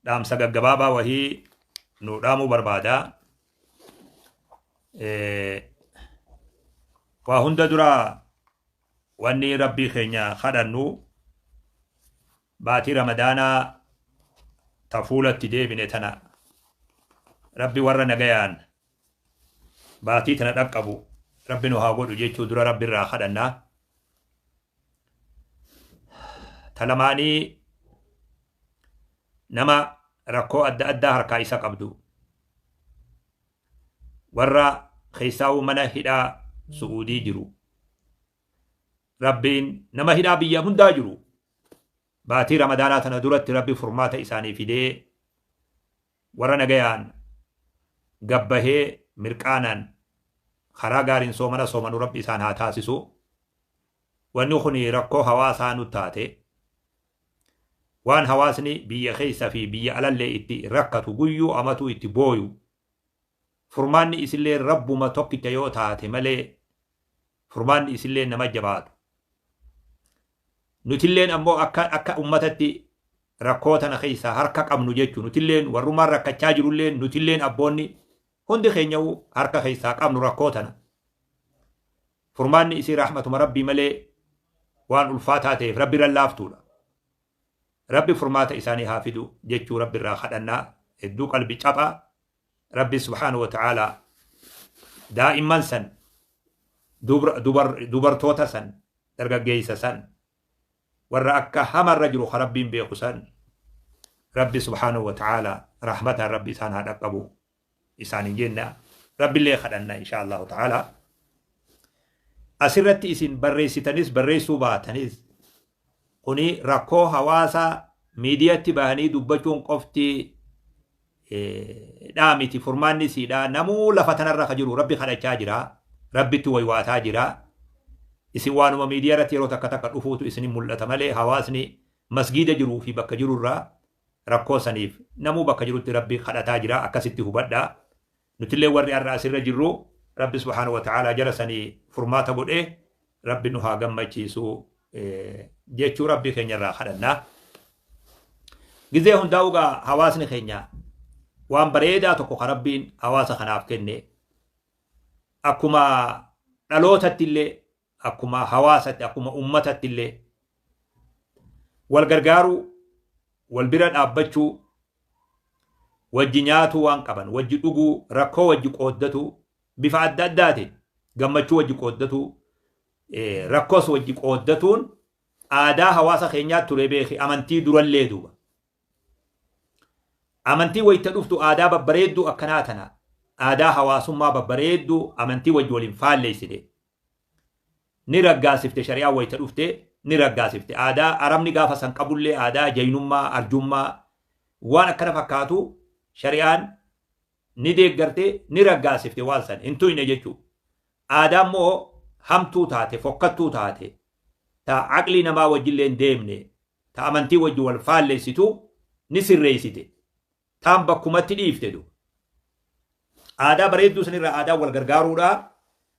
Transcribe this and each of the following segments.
دام سجا جبابا وهي نودامو بربادا وهند درا واني ربي خينيا خدنو باتي رمضانا تفولة تدي بنتنا ربي ورا نجيان باتي تنرقبو ربي نهاقود جيتشو درا ربي را خدنا تلماني نما ركو أدى هركا إسا قبدو ورا خيساو منا هدا سعودي جرو ربين نما هدا بيا هندا جرو باتي رمضانات ندرت ربي فرمات إساني فيدي ورا نجيان قبه مرقانا خراغارين سومنا ربي إسان هاتاسسو ونخني ركو هواسا نتاتي وان هواسني بيا خيسا في بيا ألالي إتي ركتو قيو أمتو إتي بويو فرماني إسلي رب ما توكي تيو تاتي ملي فرماني إسلي نما جباد نتلين أمو أكا أمتتي ركوتنا خيسا هركا قمنو جيتشو نتلين ورمان ركا تاجرو لين نتلين أبوني هندي خينيو هركا خيسا قمنو ركوتنا فرماني إسي رحمة ربي ملي وان الفاتاتي ربي رلافتولا ربي فرمات إساني هافدو جيتشو ربي راخدنا الدو قلبي چپا ربي سبحانه وتعالى دائما سن دوبر توتا سن درقا جيسا سن ورأكا هم الرجل خربين بيخو سن ربي سبحانه وتعالى رحمة ربي سان هذا قبو إساني جينا ربي اللي خدنا إن شاء الله تعالى أسرت إسين بريسي تنس بريسو باتنس قني ركو حواسا ميديا تباني دبجون قفتي دامتي فرماني سيدا نمو لفتنا الرخجرو ربي خلقا جرا ربي تويواتا جرا إسي وانو ميديا رتيرو تكتك الأفوتو إسني ملتا ملي حواسني مسجد جرو في بك جرو را ركو سنيف نمو بك جرو ربي خلقا جرا أكسيتي هبدا نتلي وري الرأس الرجرو ربي سبحانه وتعالى جرسني فرماتا بود ربي نها قمّا جيسو جيتشو ربي خينيا را خدنا جزي هنداوغا حواسني خينيا وان بريدا توكو خربين حواسا خناف كني أكما دلوتت اللي أكما حواست أكما أمتت اللي والغرغارو والبرد أبتشو وجنياتو وان قبن وجدوغو ركو وجي قودتو بفا أداداتي غمچو وجي قودتو ركوس وجي قودتون آدا حواسا خينيات تريبيخي أمنتي دران ليدوبا أمنتي ويتدفتو آدا ببريدو أكناتنا آدا حواسو ما ببريدو أمنتي وجولين فال ليسدي نرقاسفت شريعة ويتدفت نرقاسفت آدا أرمني قافا سنقبول لي آدا جينما أرجما وانا كنفكاتو شريعان نديك قرتي نرقاسفت والسن انتو ينجيشو آدا مو همتو تاتي فقطو تاتي تا عقلي نما وجلين ديمني تا أمنتي وجو والفال ليستو نسر ريستي تام بكمتي ديفتدو آدا بريدو سنرى آدا والغرغارو دا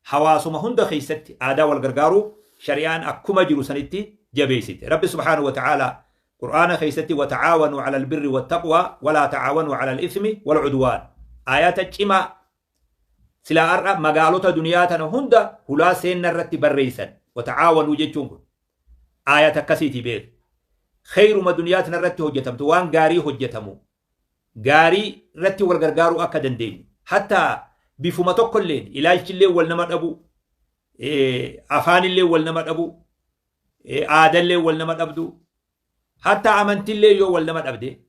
حواسو مهند خيستي آدا والغرغارو شريان أكما جلو سنتي جبيستي رب سبحانه وتعالى قرآن خيستي وتعاونوا على البر والتقوى ولا تعاونوا على الإثم والعدوان آيات الجمع سلا أرى مقالوتا دنياتنا هند هلا سين نرتي بريسا وتعاونوا جيتشون آيات كسيتي بير خير ما دنياتنا رتي هجتمت وان غاري هجتمو غاري رتي والغرغارو أكدن دين حتى بفمتو كلين إلاج اللي والنمت أبو أفان اللي والنمت أبو آدل اللي والنمت أبدو حتى عمنت اللي يو والنمت أبدي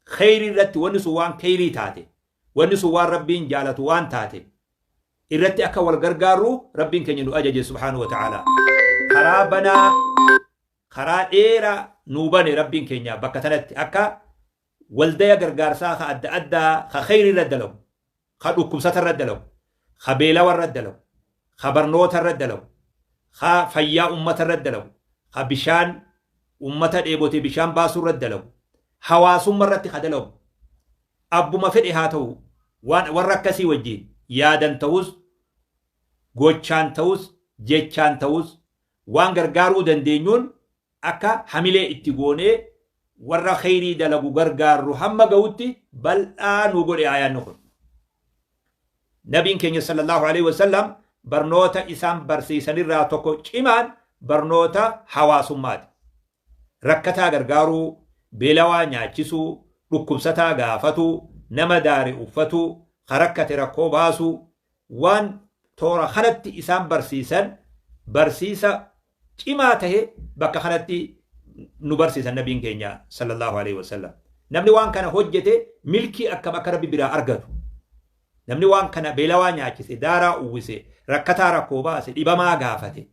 خير رتي ونسوان خيري تاتي ونسوان ربين جالت وان تاتي الرتي أكا والغرغارو ربين كان ينو أجج سبحانه وتعالى خرابنا خرا إيرا نوباني ربين كينيا بكتنت أكا والديا غرغارسا أدى خير ردلو خدوكم ستر ردلو خبيلا وردلو خبرنوت ردلو خفيا أمة ردلو خبشان أمة إيبوتي بشان باسو ردلو حواس مرت خدلو أبو ما فدي هاتو وركسي وجين يادن توز غوچان توز جيچان توز وان غرغارو دندينون أكا حميلة اتقوني warra khayrii dalagu gargaarru hamma ga'utti bal'aa nu godhe ayaan kun. Nabiin keenya sallallahu alaihi wasallam barnoota isaan barsiisanirraa tokko cimaan barnoota hawaasummaati. Rakkataa gargaaruu, beelawaa nyaachisuu, dhukkubsataa gaafatuu, nama daare uffatuu, harakkate rakkoo baasuu, waan toora kanatti isaan barsiisan barsiisa cimaa tahe bakka kanatti nu barsiisan nabiin keenya sallallahu alaihi wasallam. Namni waan kana hojjete milkii akkam akka rabbi biraa argatu. Namni waan kana beelawaa nyaachise, daaraa uwwise, rakkataa rakkoo baase, dhibamaa gaafate.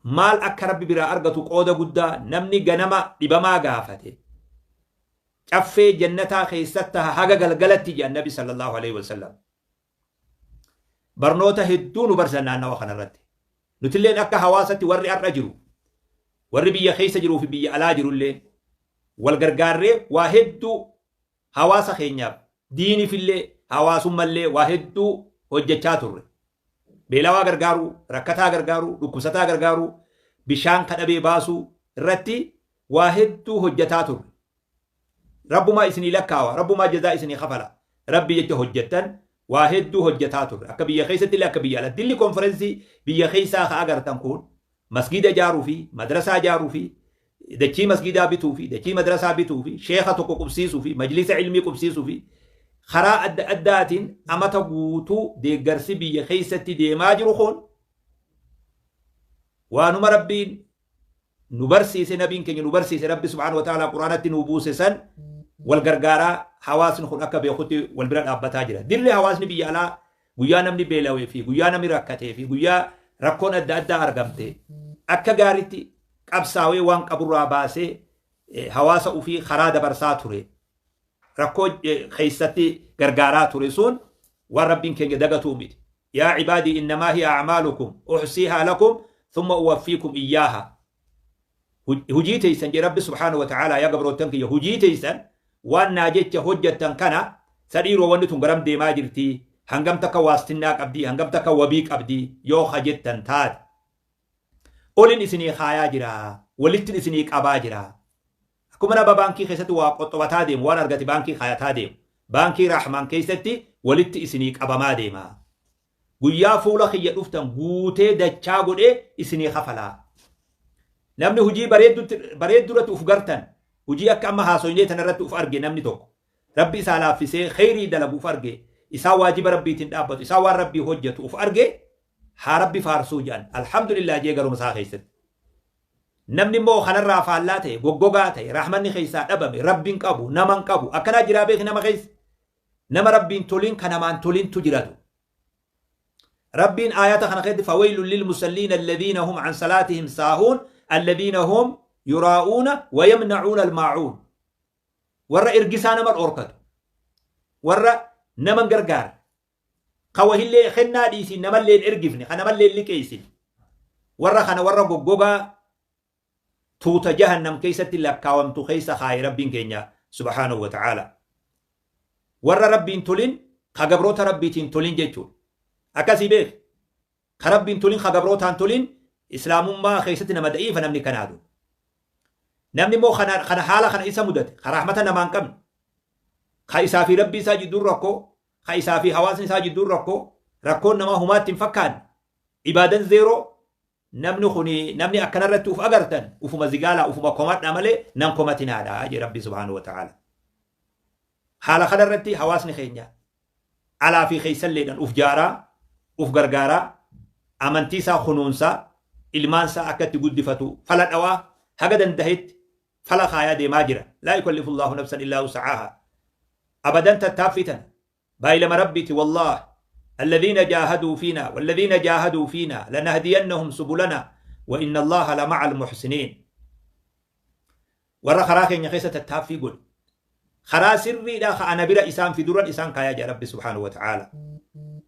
Maal akka rabbi biraa argatu qooda guddaa namni ganama dhibamaa gaafate. Caffee jannataa keessatti haga galgalatti jedhan nabi sallallahu alaihi wasallam. Barnoota hedduu nu barsiisan naannawa kanarratti. Nutilleen akka hawaasatti warri har'a jiru, warri biyya keessa jiruu fi biyya alaa jirullee wal gargaarree waa hedduu hawaasa keenyaaf diiniifillee hawaasummallee waa hedduu hojjechaa turre. Beelawaa gargaaruu, rakkataa gargaaruu, dhukkubsataa gargaaruu, bishaan kadhabee baasuu irratti waa hedduu hojjetaa turre. Rabbumaa isinii lakkaawa, rabbumaa jazaa isinii kafala. Rabbi jecha hojjettan waa hedduu hojjetaa turre. Akka biyya keessatti illee akka biyya alaa. Dilli konferensii biyya keessaa ka agartan kun masgiida ijaaruu fi madrasaa ijaaruu fi dachii masgiidaa bituu fi dachii madrasaa bituu fi sheekha tokko qubsiisuu fi majlisa ilmii qubsiisuu fi karaa adda addaatiin amata guutuu deeggarsi biyya keessatti deemaa jiru kun waanuma rabbiin nu barsiise nabiin keenya nu barsiise rabbi subhaanahu wa ta'ala quraanatti nu buuse san wal gargaaraa hawaasni kun akka beekutti wal bira dhaabbataa jira. Dilli hawaasni biyya alaa guyyaa namni beelawee fi guyyaa namni rakkatee fi guyyaa rakkoon adda addaa argamte akka gaaritti qabsaawee waan qaburraa baasee hawaasa ufii karaa dabarsaa ture. Rakkoo keessatti gargaaraa ture sun waan rabbiin keenya dagatuu miti. Yaa cibaadii innamaa hiya acmaalukum uxsiihaa lakum thumma uwaffiikum iyyaaha. Hujii teeysan jee rabbi subhaanahu wa ta'aalaa yaa gabrootan kiyya hujii teeysan waan naa jecha hojjettan kana sadhiiroo wanni tun garam deemaa jirti. Hangam takka waastinnaa qabdii, hangam takka wabii qabdii yoo hajjettan taate. Olin isinii kaayaa jira, walittin isinii qabaa jira. Akkuma nama baankii keessatti waa qoxxobataa deemu, waan argate baankii kaayataa deemu. Baankii raaxmaan keessatti walitti isinii qabamaa deema. Guyyaa fuula kiyya dhuftan guutee dachaa godhee isinii kafalaa. Namni hujii bareedduratti uf gartan, hujii akka amma haasoyinee tanarratti uf arge namni tokko. Rabbi isaa laaffisee khayrii dalagu uf arge. Isaa waajiba rabbiitiin dhaabbatu, isaa waan rabbii hojjetu uf arge haa rabbi faarsuu jedhan. Alhamdulillah jee garuma isaa keessatti. Namni immoo kanarraa faallaa ta'e, goggogaa ta'e, raaxmanni keessaa dhabame, rabbiin qabu, naman qabu, akkanaa jiraa beeki nama keessa. Nama rabbiin toliin kan namaan toliintu jiratu. Rabbiin aayata kana keessatti fawaylun lilmusalliina alladhiina hum an salaatihim saahuun alladhiina hum yuraa'uuna wa yamnacuuna almaacuun. Warra ergisaa nama dhorkatu. Warra naman gargaara. Kawahillee kennaa dhiisin namallee ergifne, kan namallee liqeessin. Warra kana warra goggogaa tuuta jahannam keessatti lakkaawamtu keessa kaaye rabbiin keenya subhaanahu wa ta'ala. Warra rabbiin tolin ka gabroota rabbiitiin tolin jechuudha. Akkasii beek. Ka rabbiin tolin ka gabrootaan tolin islaamummaa keessatti nama da'iifa namni kanaatu. Namni immoo kana haala kana isa mudate, ka rahmata namaan qabne. Ka isaa fi rabbii isaa jidduun rakkoo, ka isaa fi hawaasni isaa jidduun rakkoo, rakkoon namaa humaatti hin fakkaanne. Ibaadan zeeroo namni akkanarratti uf agartan ufuma zigaalaa ufuma komadha malee nan komatinaadha jee rabbi subhaanahu wa ta'ala. Haala kanarratti hawaasni keenya alaa fi keessalleedhaan uf jaaraa, uf gargaaraa, amantii isaa kunuunsaa, ilmaan isaa akka itti guddifatu fala dhawaa haga dandahetti fala kaayaa deemaa jira. Laa yukallifu Allahu nafsan illaa wus'ahaa. أبدا تتافتا بايلما ربيتي والله الذين جاهدوا فينا والذين جاهدوا فينا لنهدينهم سبلنا وإن الله لمع المحسنين. ورا خراخين يخيسة تتافي قل خرا سري لا أنا برا إسان في دران إسان كايا ربي سبحانه وتعالى.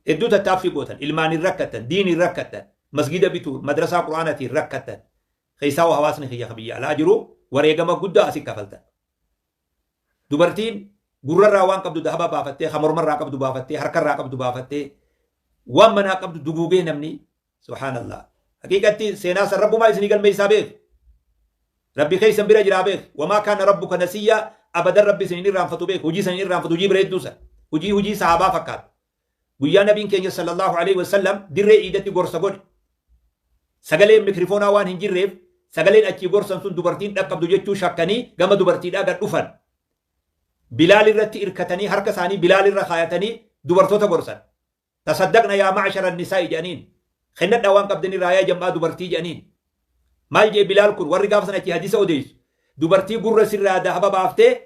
إدو تتافي قوتا إلمان الركتا دين الركتا مسجد بيتور مدرسة قرآنة الركتا خيسا وحواسن خيا خبيا لا جرو وريقما قد أسي كفلتا دبرتين gurrarraa waan qabdu dahaba baafattee hamormarraa qabdu baafattee harkarraa qabdu baafattee waan manaa qabdu duguugee namni subhaanallah haqiiqatti seenaa san rabbumaa isinii galmeessaa beeku ربي خيسا بلا جرابيك وما كان ربك نسيا أبدا ربي سنين رانفتو بيك وجي سنين رانفتو جيب ريدوسا وجي صحابا فكات ويا نبي كينيا صلى الله عليه وسلم در إيدتي غورسا غوري سغلين ميكروفونا وان هنجي ريف سغلين أتشي غورسا سن دوبرتين أكب دوجتو شاكني غما دوبرتين أغر أفن بلال الرتي إركتني هركساني بلال الرخايتني دوبرتوتا غورسا تصدقنا يا معشر النساء جانين خنت دوان قبدني رايا جمع دوبرتي جانين مال جي بلال كن ورّي قافسنا كي حديث أوديس دوبرتي قرر سر ذهب بافته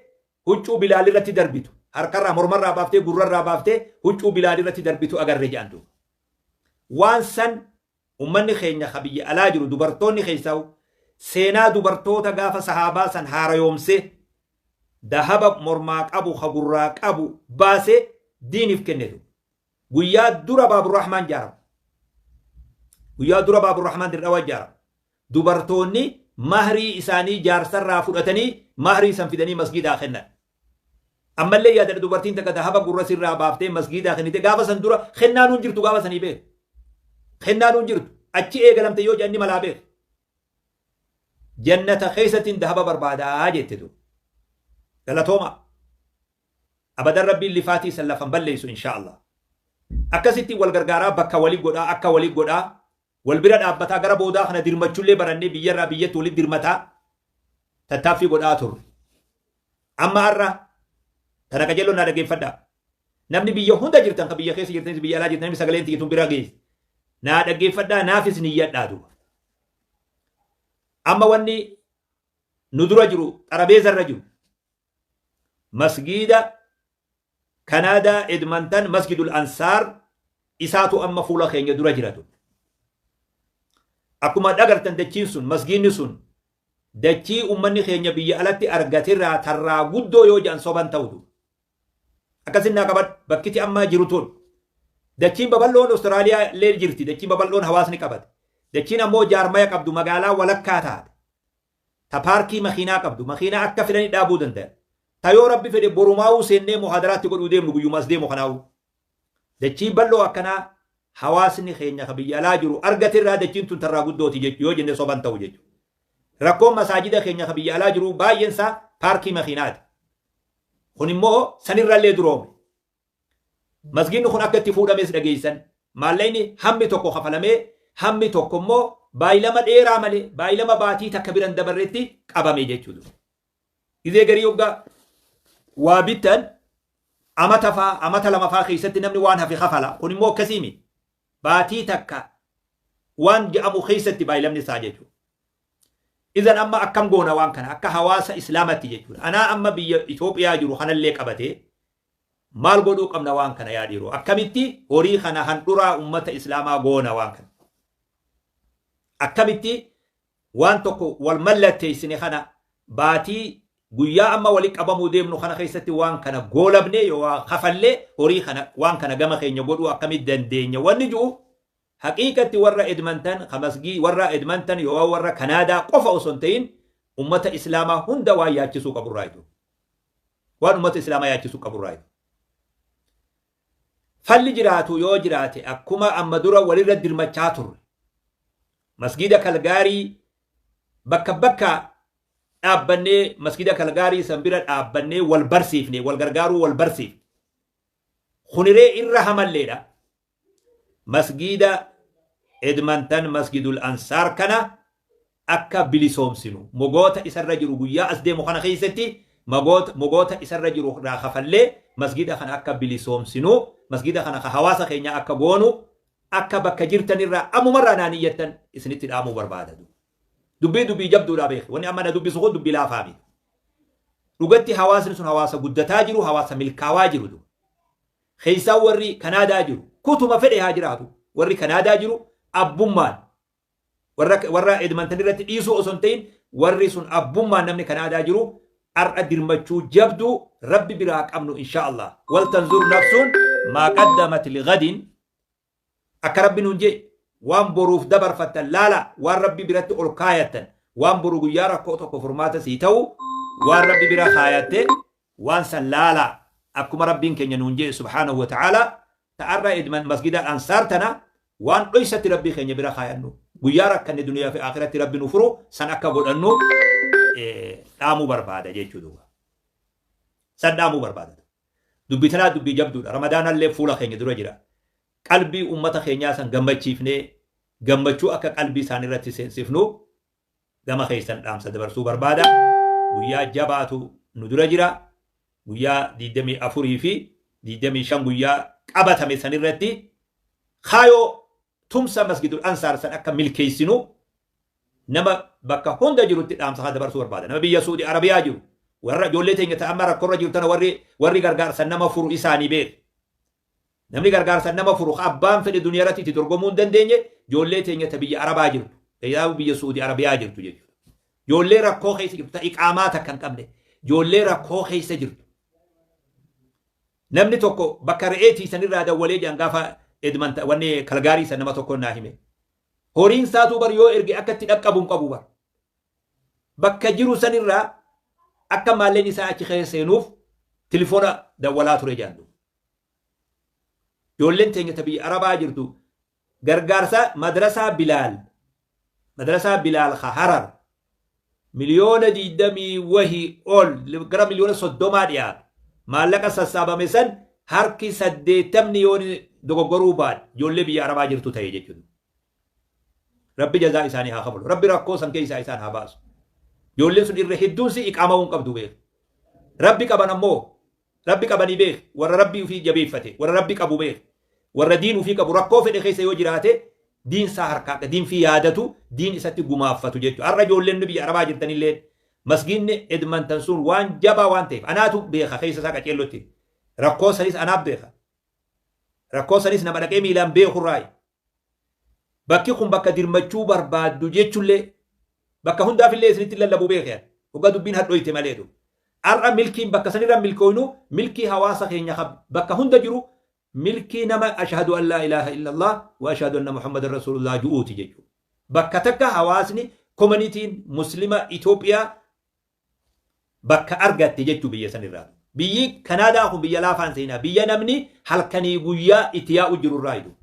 هجو بلال الرتي دربيتو هركرا مرمر بافته قرر بافته هجو بلال الرتي دربيتو أجر رجاندو وانسن أمني خينيا خبي ألاجرو دوبرتوني خيساو سينا دوبرتو تقاف صحابا سن هار يومسي ذهب مرماك أبو خبراك أبو باسي ديني فكنتو ويا دورا باب الرحمن جارم ويا دورا باب الرحمن در أول جارم دوبرتوني مهري إساني جار سر فرأتني مهري سنفدني مسجد آخرنا أما اللي يادر دوبرتين تك ذهب قرر سر بابته مسجد آخرني تقابا سندورا خنا ننجر تقابا سنيبه خنا ننجر أتشي إيه قلم تيو جاني ملابه جنة خيسة ذهب بربادا جتدو قلتوما أبدا ربي اللي فاتي سلفا بليسو إن شاء الله أكسيتي والغرغارا بكا ولي قدا أكا ولي قدا والبرد أبتا غربودا خنا ديرمچولي براني بييرا بيي تولي ديرمتا تتافي قدا تور أما أرى تنا كجلو نا دغيفدا نمني بيي هوندا جيرتان كبيي خيس جيرتان بيي الا جيرتان سغلين تي تون براغيس نا دغيفدا نافس نيات دادو أما وني ندرجرو ترابيزا رجو مسجد كندا إدمنتن مسجد الأنصار إساتو أما فولا خينيا درا جراتو أكما دغرتن دچين سن مسجد سن دچي أمني خينيا بيا ألاتي أرغتيرا ترى غدو يو جان صوبان تودو أكسنا كبد بكتي أما جروتون دچين ببلون أستراليا ليل جرتي دچين ببلون حواسني كبد دچين أمو جارمايا كبدو مغالا ولكاتا تباركي مخينا كبدو مخينا أكا فلاني دابو دنده تايو ربي فدي بروماو سنة محاضرات تقول وديم نقول يوم أصدي مخناو دچين بلو أكنا حواسني خينيا خبيا لا جرو أرغتيرا دچين تون ترى غدو تيجي يو جنة صوبان توجي ركوم مساجد خينيا خبيا لا جرو باينسا باركي مخينات خنمو سنير اللي دروم مسجد نخون أكتي فودا مس دقيسن ماليني همي توكو خفلمي همي توكو مو بايلما ديرا مالي بايلما باتي تكبيران دبرتي قبامي جيتشودو إذا غريوغا وابتن أمتا لما فاخي ستي نمني وانها في خفلا خنمو كسيمي باتي تكا وان جأمو خيستي بايلمني ساجيتو إذن أما أكم قونا وان كان أكا حواس إسلامتي جيتو أنا أما بي إثيوبيا جرو خنا اللي قبتي مال قدو قمنا وان كان ياديرو أكمتي هوري خنا هندورا أمة إسلاما قونا وان كان أكمتي وان توكو والملتي سني خنا باتي guyyaa amma wali qabamuu deemnu kana keessatti waan kana goolabne yoo khafallee horii kana waan kana gama keenya godhu akkamit dandeenya wanni jiru haqiiqatti warra Edmonton khamasgii warra Edmonton yoo warra Kanaadaa qofa osoo hin ta'in ummata islaamaa hunda waan yaachisuu qabu raayitu waan ummata islaamaa yaachisuu qabu raayitu falli jiraatu yoo jiraate akkuma amma dura walirra dirmachaa turre masgida Kalgaarii bakka dhaabbanne masgida Kalgaarii sanbira dhaabbanne wal barsiifne wal gargaaruu wal barsiif khuniree irra hamalleedha masgida Edmonton masgidul Ansaar kana akka bilisoomsinu mogoota isarra jiru guyyaa as deemu kana keessatti mogoota isarra jiru raafallee masgida kana akka bilisoomsinu masgida kana hawaasa keenya akka goonu akka bakka jirtan irra amumarra naaniyyatan isinitti dhaamuu barbaadadu dubbii jabduudha beek wanni amma na dubbisu kun dubbii laafaami dhugatti hawaasni sun hawaasa guddataa jiru hawaasa milkaawaa jiru keeysaa warri Kanaadaa jiru kutuma fedhe haa jiraatu warri Kanaadaa jiru abbummaan warra Edmonton irratti dhiisuu osoo hin ta'in warri sun abbummaan namni Kanaadaa jiru ar'a dirmachuu jabdu rabbi biraa qabnu insha Allah wal tanzur nafsun maa qaddamat lighadin akka rabbi nuun jee waan boruuf dabarfatan laala waan rabbi biratti ol kaayatan waan boru guyyaa rakkoo tokko furmaata sii ta'u waan rabbi bira kaayatte waan san laala akkuma rabbiin keenya nuun jee subhaanahu wa ta'ala ta'arra Edmonton masgida Ansaar tana waan dhoysatti rabbii keenya bira kaayannu guyyaa rakkanne duniyaa fi akhiratti rabbi nu furu san akka godhannu dhaamu barbaada jechuudha. San dhaamu barbaada. Dubbi tanaa dubbii jabduudha. Ramadaanallee fuula keenya dura jira. Qalbii ummata keenyaa san gammachiifnee gammachuu akka qalbii isaan irratti seensifnu gama keessan dhaamsa dabarsuu barbaada. Guyyaa jabaatu nu dura jira. Guyyaa 24 fi 25 guyyaa qabatame san irratti kaayoo tumsa masgidul ansaar san akka milkeessinu nama bakka hunda jirutti dhaamsa dabarsuu barbaada. Nama biyya Suudi Arabiyaa jiru warra ijoollee teenya ta'amma rakkoorra jiru tana warri gargaarsan nama furu isaanii beeku. Namni gargaarsan nama furu abbaan fedhe duniyaa irratti itti dorgomuu hin dandeenye ijoollee teenya ta biyya Arabaa jirtu. Tajaajila biyya Suudi Arabiyaa jirtu jechuudha. Ijoollee rakkoo keessa jirtu ta iqaamaa takka hin qabne ijoollee rakkoo keessa jirtu. Namni tokko bakka re'eetii sanirraa dawwalee jiran gaafa Edmonton wanni Kalgaarii san nama tokko naa hime. Horiin saatuu bar yoo erge akka itti dhaqqabu hin qabu bar. Bakka jiru sanirraa akka maalleen isaa achi keessa seenuuf tilifoona dawwalaa ture jaandu. Ijoolleen teenya ta biyya Arabaa jirtu gargaarsa madrasaa Bilaal Harar miliyoona 20 wahii ol gara miliyoona 30 dhiyaatu. Maallaqa sassaabame san harki 80 yoon dogoggoruu baadhe ijoollee biyya Arabaa jirtu ta'e jechuudha. Rabbi jazaa isaanii haa kafalu. Rabbi rakkoo san keessaa isaan haa baasu. Ijoolleen sun irra hedduun si iqaamawuu hin qabdu beeku. Rabbi qaban ammoo Rabbi qabanii beeku. Warra Rabbi ofii jabeeffate warra Rabbi qabu beeku. Warra diin ofii qabu rakkoo fedhe keessa yoo jiraate diin isaa harkaa diin fi yaadatu diin isatti gumaaffatu jechuudha. Har'a ijoolleen biyya Arabaa jirtanillee masgiinni Edmonton sun waan jabaa waan ta'eef anaatu beeka keessa isaa qaceellotti. Rakkoo sanis anaaf beeka. Rakkoo sanis nama dhaqee miilaan beekurraayi. Bakki kun bakka dirmachuu barbaaddu jechuullee bakka hundaafillee isinitti lallabuu beekan. Dhugaa dubbiin hadhooyte maleetu. Har'a milkiin bakka sanirra milkooynu milkii hawaasa keenya bakka hunda jiru milkii nama ashhadu an laa ilaaha illallah wa ashhadu anna muhammadan rasulullah ju'uuti jechuudha. Bakka takka hawaasni koominitiin muslima Itoophiyaa bakka argatte jechuu biyya sanirraa. Biyyi Kanaadaa kun biyya laafaan seenaa biyya namni halkanii guyyaa itti yaa'u jirurraa jiru.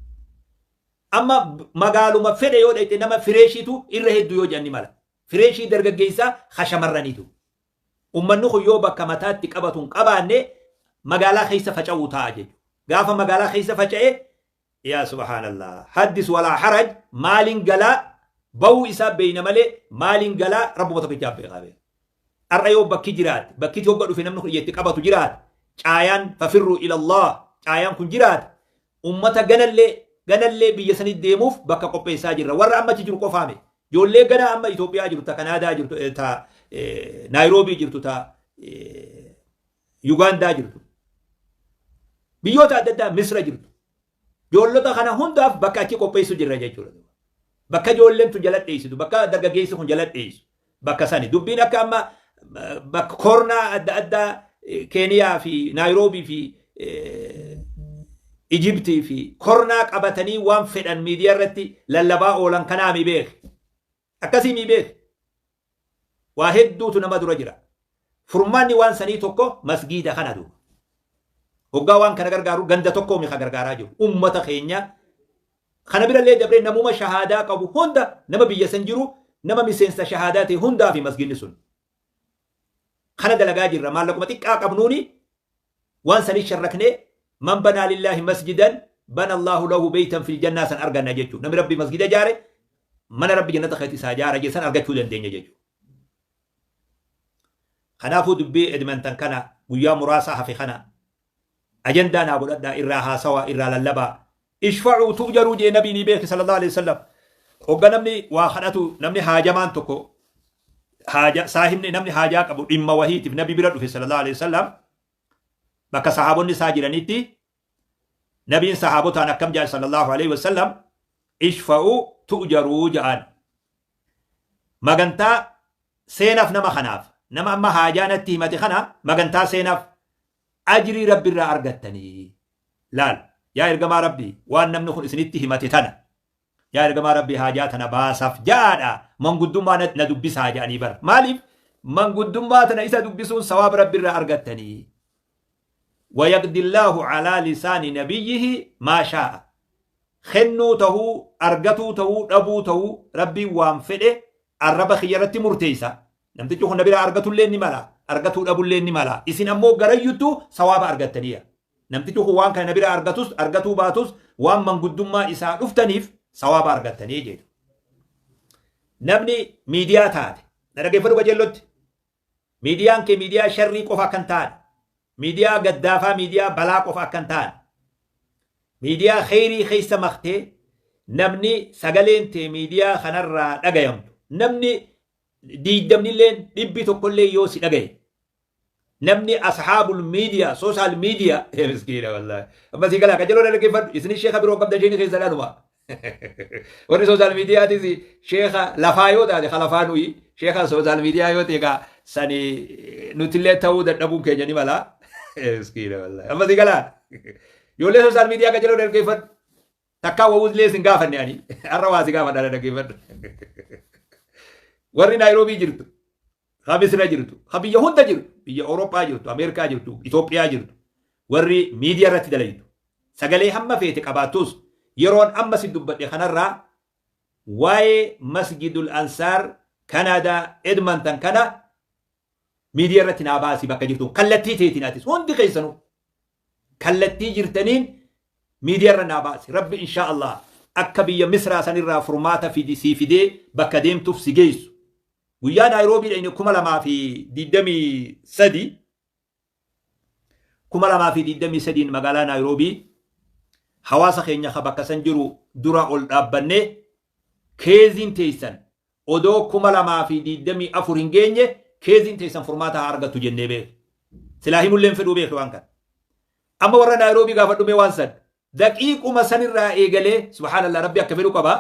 Amma magaaluma fedhe yoo dhaqxe nama fireeshiitu irra hedduu yoo jenni mala. Fireeshii dargaggeessaa hashamarraniitu. Uummanni kun yoo bakka mataatti qabatu hin qabaanne magaalaa keessa faca'uu ta'a jechuudha. Gaafa magaalaa keessa faca'e yaa subhaanallah haddis walaa haraj maaliin galaa ba'uu isaa beeyna malee maaliin galaa rabbuma tokkicha beekaa beeka. Har'a yoo bakki jiraate bakki Itoophiyaa dhufe namni kun iyyatti qabatu jiraate caayaan fafirru ilallah caayaan kun jiraate ummata ganallee biyya sanii deemuuf bakka qopheessaa jirra. Warra amma achi jiru qofaame ijoollee gana amma Itoophiyaa jirtu ta Kanaadaa jirtu ta Naayiroobii jirtu ta Yugaandaa jirtu biyyoota adda addaa Misra jirtu ijoollota kana hundaaf bakka achi qopheessu jirra jechuudha. Bakka ijoolleen tun jala dheessitu bakka dargaggeessi kun jala dheessu bakka sani dubbiin akka amma bakka koornaa adda addaa Keeniyaa fi Naayiroobii fi Ijibtii fi koornaa qabatanii waan fedhan miidiyaa irratti lallabaa oolan kanaa mi beek akkasii mi beek waa hedduutu nama dura jira. Furmaanni waan sanii tokko masgiida kana duuba. Hoggaa waan kana gargaaru ganda tokko mi gargaaraa jiru ummata keenya kana birallee dabree namuma shahaadaa qabu hunda nama biyya san jiru nama miseensa shahaadaa ta'e hundaa fi masgiidni sun kana dalagaa jirra maallaquma xiqqaa qabnuuni waan sanii sharraknee man banaa lillaahi masjidan bana Allahu lahu beeytan fil jannaa san arganna jechuudha. Namni rabbi masgida jaare mana rabbi jannata keessa isaa jaara jeessan argachuu dandeenya jechuudha. Kanaafuu dubbii Edmonton kana guyyaa muraasa hafe kana ajandaa naa godhadhaa irraa haasawaa irraa lallabaa ishfa'uu tu'jaruu jee nabiin beeke sallallahu alaihi wasallam. Hogga namni waa kadhatu namni haajamaan tokko saahibni namni haajaa qabu dhimma wahiitiif nabi bira dhufe sallallahu alaihi wasallam bakka sahaabonni isaa jiranitti nabiin sahaabotaan akkam jedhan sallallahu alaihi wasallam ishfa'uu tu'jaruu ja'an magantaa seenaaf nama kanaaf nama amma haajaa natti himate kana magantaa seenaaf ajrii rabbi irraa argattanii laal yaa ergamaa rabbii waan namni kun isinitti himate tana yaa ergamaa rabbii haajaa tana baasaaf jaadha manguddummaa na dubbisaa jedhanii bara maaliif manguddummaa tana isa dubbisuun sawaab rabbi irraa argattanii ويقضي الله على لسان نبيه ما شاء خنو تهو أرغتو تهو ربو تهو ربي وانفده الرب خيرت مرتيسا namtichi kun bira argatu illee ni mala argatu dhabu illee ni mala isin ammoo garayyutu sawaaba argattaniya namtichi kun waan kana bira argatu baatus waan manguddummaa isaa dhuftaniif sawaaba argattanii jedhu namni miidiyaa taate na dhageeffatu qajeellotti miidiyaan kee miidiyaa sharrii qofa kan taane miidiyaa gaddaafaa miidiyaa balaa qofa kan taane miidiyaa khayrii keessa maktee namni sagaleen tee miidiyaa kanarraa dhagayamtu namni diidamnilleen dhibbi tokkollee yoo si dhagaye namni ashaabul miidiyaa sooshaal miidiyaa miskiina wallaahi amma si galaa qajeeloo dhageeffadhu isin sheekha biroo qabdan sheekha keessa dhaanuma warri sooshaal miidiyaatis sheekha lafaa yoo taate lafaa nuyi sheekha sooshaal miidiyaa yoo ta'e sani nutillee ta'uu dadhabuun keenya ni mala miskiina wallaahi amma si galaa yoollee sooshaal miidiyaa qajeeloo dhageeffadhu takkaa wawuzlee sin gaafanne ani har'a waa si gaafadha dhageeffadhu warri Naayiroobii jirtu ha Misira jirtu ha biyya hunda jirtu biyya Awurooppaa jirtu Ameerikaa jirtu Itoophiyaa jirtu warri miidiyaa irratti dalaytu sagalee hamma feete qabaattus yeroon amma si dubbadhe kanarraa waa'ee masjidul ansaar Kanaadaa Edmonton kana miidiyaa irratti naa baasii bakka jirtu kallattii teetinaatis hundi keessanuu kallattii jirtaniin miidiyaa irra naa baasi rabbi insha Allah akka biyya Misraa sanirraa furmaata sii fidee bakka deemtuuf si geessu guyyaa Naayiroobii dhayne 2023 magaalaa Naayiroobii hawaasa keenya bakka san jiru dura ol dhaabbannee keeziin teessan odoo 2024 hin geenye keeziin teessan furmaata haa argattu jennee beeku silaa himulleen fedhuu beeku waan kana amma warra Naayiroobii gaafa dhume waan san daqiiquma sanirraa eegalee subhaanallah rabbi akka fedhu qaba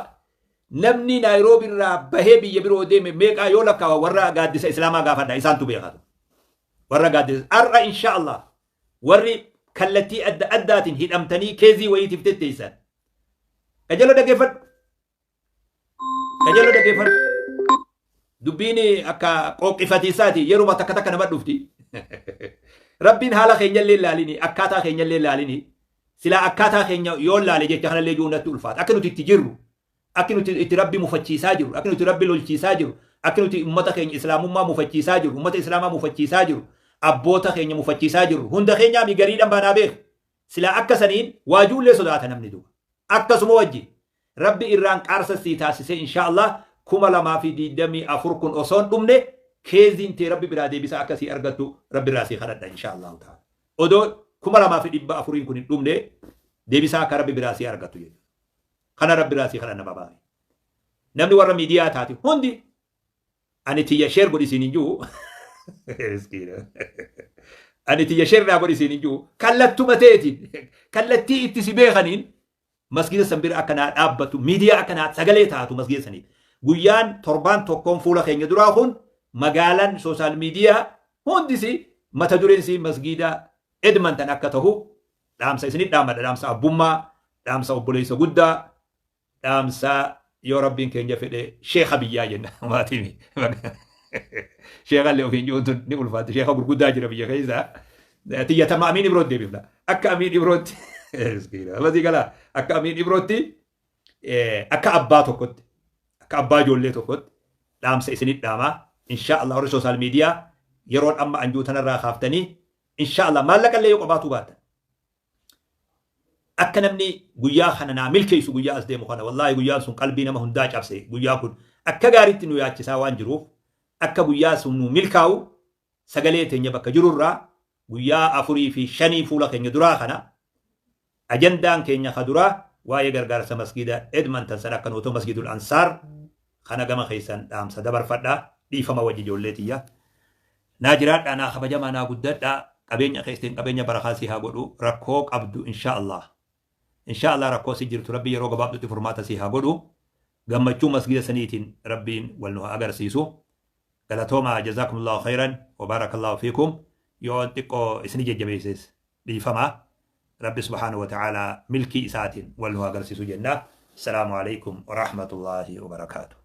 namni Naayiroobii irraa bahee biyya biroo deeme meeqaa yoo lakkaawa warra gaaddisa islaamaa gaafadha isaantu beekatu warra gaaddisa har'a insha Allah warri kallattii adda addaatiin hidhamtanii keezii wayiitiif tetteessan qajeeloo dhageeffadhu dubbiin akka qooqqifatiisaati yeruma takka nama dhufti rabbiin haala keenyallee ilaalini akkaataa keenyallee ilaalini sila akkaataa keenya yoo laale jecha kanallee juunatti ulfaata akka nuti itti jirru akka nuti itti rabbi mufachiisaa jiru akka nuti rabbi lolchiisaa jiru akka nuti ummata keenya islaamummaa mufachiisaa jiru ummata islaamaa mufachiisaa jiru abboota keenya mufachiisaa jiru hunda keenyaa mi gariidhaan baanaa beeku sila akka saniin waajuullee sodaata namni duuba akkasuma wajji rabbi irraan qaarsa sii taasisee insha Allah 2024 kun osoon dhumne keeziin tee rabbi biraa deebisaa akkasii argattu rabbi irraa sii kadhadha insha Allah ta'ala odoo 2024 kun hin dhumne deebisaa akka rabbi biraa sii argattu jedhu kana rabbi biraa sii kadhanna babaare namni warra miidiyaa taate hundi ani tiyya sheer godhi siin hin jiru ani tiyya sheer naa godhi siin hin jiru kallattuma teetiin kallattii itti si beekaniin masgida san bira akka naa dhaabbatu miidiyaa akka naa sagalee taatu masgida saniif guyyaan torbaan tokkoon fuula keenya duraa kun magaalaan sooshaal miidiyaa hundisi mata dureensi masgida Edmonton akka tahu dhaamsa isinit dhaamadha dhaamsa abbummaa dhaamsa obboleessa guddaa dhaamsa yoo rabbiin keenya fedhe sheekha biyyaa jenna maatimi sheekha illee ofiin jiruutu ni ulfaatu sheekha gurguddaa jira biyya keessa tiyyatama amiin ibrootti deebifna akka amiin ibrootti abasii galaa akka amiin ibrootti akka abbaa tokkotti akka abbaa ijoollee tokkotti dhaamsa isinit dhaamaa insha Allah warri sooshaal miidiyaa yeroon amma anjuu tanarraa kaaftanii insha Allah maallaqa illee yoo qabaatu baatan akka namni guyyaa kana naa milkeessu guyyaa as deemu kana wallaahi guyyaan sun qalbii nama hundaa cabse guyyaa kun akka gaariitti nu yaachisaa waan jiruuf akka guyyaa sun nu milkaa'u sagalee teenya bakka jirurraa guyyaa 4 fi 5 fuula keenya duraa kana ajandaan keenya kaduraa waa'ee gargaarsa masgida Edmonton san akka nootoo masgidul ansaar kana gama keessan dhaamsa dabarfadhaa dhiifama wajji ijoollee tiyya naa jiraadhaa naa kabajamaa naa guddadhaa qabeenya keessan qabeenya barakaa si haa godhu rakkoo qabdu insha Allah rakkoo si jirtu rabbi yeroo gabaabdutti furmaata si haa godhu gammachuu masgida saniitiin rabbiin wal nu agarsiisu galatooma jazakumullahu khairan wa barakallahu fiikum yoo xiqqoo isni jajjabeesses dhiifama rabbi subhanahu wa ta'ala milkii isaatiin wal nu agarsiisu jenna assalamu alaikum wa rahmatullahi wa barakatuh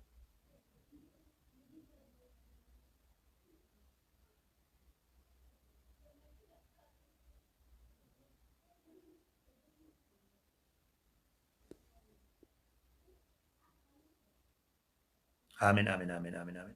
آمين آمين آمين آمين آمين